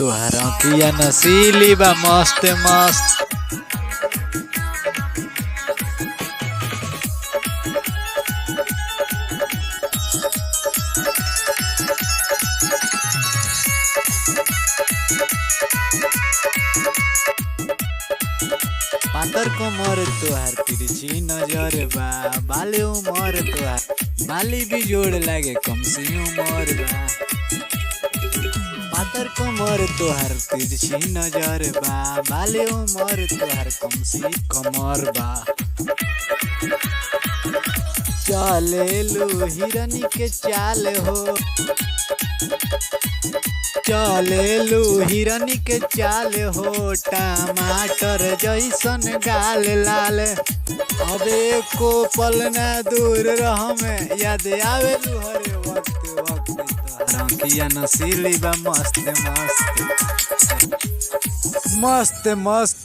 तुहार अखिया नसीली बा मस्त मस्त। पातर कमर तुहार तिरछी नजर बा, बाले उमर तुहार बाली भी जोड़ लागे कम सी उमर बा। पातर कमर तुहार तिरछी नजर बा, बाले उमर तुहार कम सी कमर बा। चले लू हिरनी के चाल हो, चले लू हिरनी के चाल हो, टमाटर जैसन गाल लाल। अबे को पल ना दूर रह में याद आवे लू हर वक्त वक्त। तोहर अखिया नसीली बा मस्त मस्त मस्त मस्त।